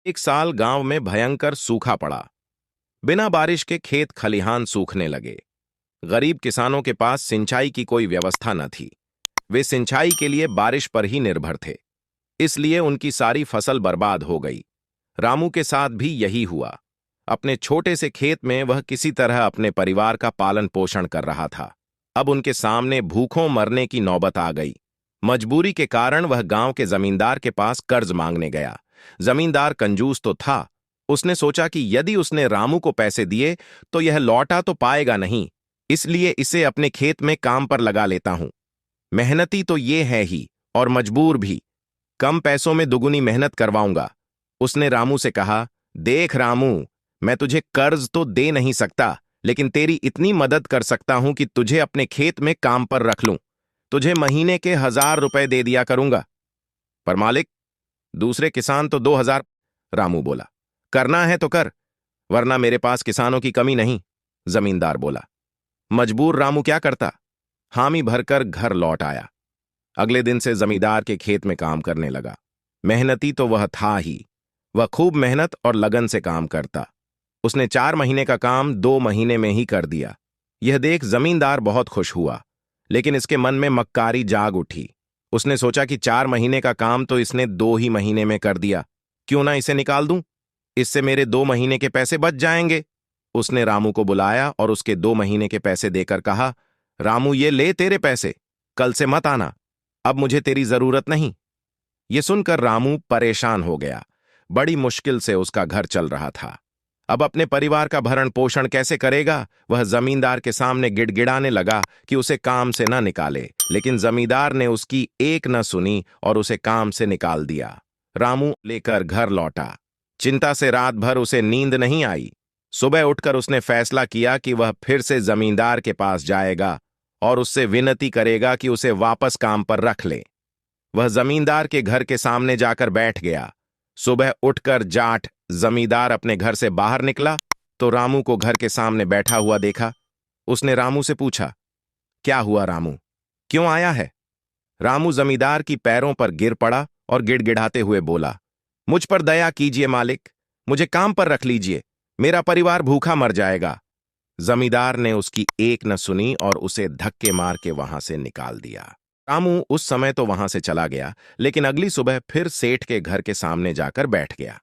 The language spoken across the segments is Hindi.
एक साल गांव में भयंकर सूखा पड़ा। बिना बारिश के खेत खलिहान सूखने लगे। गरीब किसानों के पास सिंचाई की कोई व्यवस्था न थी। वे सिंचाई के लिए बारिश पर ही निर्भर थे। इसलिए उनकी सारी फसल बर्बाद हो गई। रामू के साथ भी यही हुआ। अपने छोटे से खेत में वह किसी तरह अपने परिवार का पालन पोषण कर रहा था। अब उनके सामने भूखों मरने की नौबत आ गई। मजबूरी के कारण वह गांव के जमींदार के पास कर्ज मांगने गया। जमींदार कंजूस तो था। उसने सोचा कि यदि उसने रामू को पैसे दिए तो यह लौटा तो पाएगा नहीं, इसलिए इसे अपने खेत में काम पर लगा लेता हूं। मेहनती तो ये है ही, और मजबूर भी। कम पैसों में दुगुनी मेहनत करवाऊंगा। उसने रामू से कहा, देख रामू, मैं तुझे कर्ज तो दे नहीं सकता, लेकिन तेरी इतनी मदद कर सकता हूं कि तुझे अपने खेत में काम पर रख लूं। तुझे महीने के 1,000 रुपए दे दिया करूंगा। पर मालिक, दूसरे किसान तो 2,000। रामू बोला, करना है तो कर, वरना मेरे पास किसानों की कमी नहीं। जमींदार बोला। मजबूर रामू क्या करता, हामी भरकर घर लौट आया। अगले दिन से जमींदार के खेत में काम करने लगा। मेहनती तो वह था ही। वह खूब मेहनत और लगन से काम करता। उसने 4 महीने का काम 2 महीने में ही कर दिया। यह देख जमींदार बहुत खुश हुआ, लेकिन इसके मन में मक्कारी जाग उठी। उसने सोचा कि 4 महीने का काम तो इसने 2 ही महीने में कर दिया, क्यों ना इसे निकाल दूं। इससे मेरे 2 महीने के पैसे बच जाएंगे। उसने रामू को बुलाया और उसके 2 महीने के पैसे देकर कहा, रामू, ये ले तेरे पैसे, कल से मत आना, अब मुझे तेरी जरूरत नहीं। ये सुनकर रामू परेशान हो गया। बड़ी मुश्किल से उसका घर चल रहा था। अब अपने परिवार का भरण पोषण कैसे करेगा। वह जमींदार के सामने गिड़गिड़ाने लगा कि उसे काम से न निकाले, लेकिन जमींदार ने उसकी एक न सुनी और उसे काम से निकाल दिया। रामू लेकर घर लौटा। चिंता से रात भर उसे नींद नहीं आई। सुबह उठकर उसने फैसला किया कि वह फिर से जमींदार के पास जाएगा और उससे विनती करेगा कि उसे वापस काम पर रख ले। वह जमींदार के घर के सामने जाकर बैठ गया। सुबह उठकर जाट जमींदार अपने घर से बाहर निकला तो रामू को घर के सामने बैठा हुआ देखा। उसने रामू से पूछा, क्या हुआ रामू, क्यों आया है। रामू जमींदार की पैरों पर गिर पड़ा और गिड़गिड़ाते हुए बोला, मुझ पर दया कीजिए मालिक, मुझे काम पर रख लीजिए, मेरा परिवार भूखा मर जाएगा। जमींदार ने उसकी एक न सुनी और उसे धक्के मार के वहां से निकाल दिया। रामू उस समय तो वहां से चला गया, लेकिन अगली सुबह फिर सेठ के घर के सामने जाकर बैठ गया।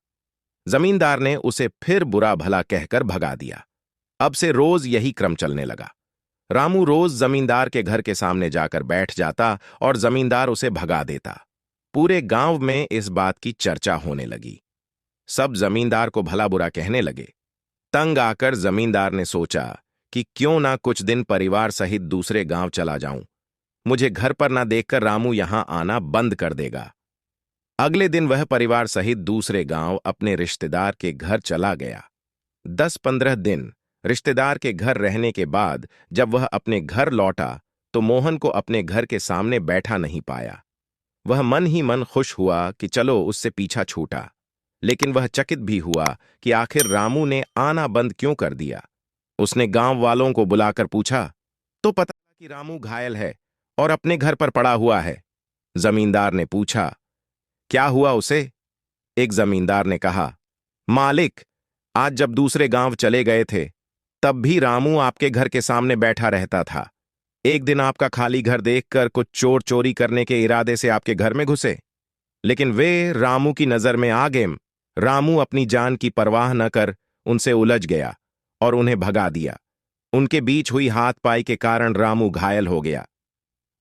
जमींदार ने उसे फिर बुरा भला कहकर भगा दिया। अब से रोज यही क्रम चलने लगा। रामू रोज जमींदार के घर के सामने जाकर बैठ जाता और जमींदार उसे भगा देता। पूरे गांव में इस बात की चर्चा होने लगी। सब जमींदार को भला बुरा कहने लगे। तंग आकर जमींदार ने सोचा कि क्यों ना कुछ दिन परिवार सहित दूसरे गांव चला जाऊं। मुझे घर पर ना देखकर रामू यहां आना बंद कर देगा। अगले दिन वह परिवार सहित दूसरे गांव अपने रिश्तेदार के घर चला गया। 10-15 दिन रिश्तेदार के घर रहने के बाद जब वह अपने घर लौटा तो मोहन को अपने घर के सामने बैठा नहीं पाया। वह मन ही मन खुश हुआ कि चलो उससे पीछा छूटा, लेकिन वह चकित भी हुआ कि आखिर रामू ने आना बंद क्यों कर दिया। उसने गांव वालों को बुलाकर पूछा तो पता लगा कि रामू घायल है और अपने घर पर पड़ा हुआ है। जमींदार ने पूछा, क्या हुआ उसे। एक जमींदार ने कहा, मालिक, आज जब दूसरे गांव चले गए थे तब भी रामू आपके घर के सामने बैठा रहता था। एक दिन आपका खाली घर देखकर कुछ चोर चोरी करने के इरादे से आपके घर में घुसे, लेकिन वे रामू की नजर में आ गए। रामू अपनी जान की परवाह न कर उनसे उलझ गया और उन्हें भगा दिया। उनके बीच हुई हाथ पाई के कारण रामू घायल हो गया।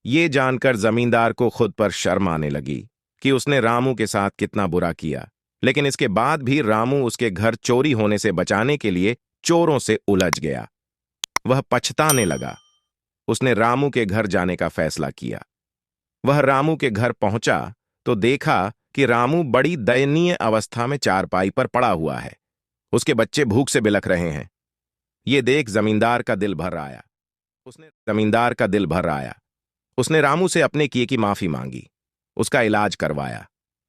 ये जानकर जमींदार को खुद पर शर्म आने लगी कि उसने रामू के साथ कितना बुरा किया, लेकिन इसके बाद भी रामू उसके घर चोरी होने से बचाने के लिए चोरों से उलझ गया। वह पछताने लगा। उसने रामू के घर जाने का फैसला किया। वह रामू के घर पहुंचा तो देखा कि रामू बड़ी दयनीय अवस्था में चारपाई पर पड़ा हुआ है। उसके बच्चे भूख से बिलख रहे हैं। ये देख जमींदार का दिल भर आया। उसने रामू से अपने किए की माफी मांगी, उसका इलाज करवाया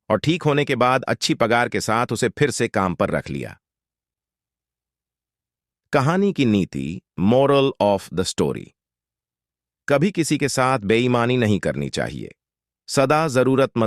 और ठीक होने के बाद अच्छी पगार के साथ उसे फिर से काम पर रख लिया। कहानी की नीति, मोरल ऑफ द स्टोरी, कभी किसी के साथ बेईमानी नहीं करनी चाहिए। सदा जरूरतमंद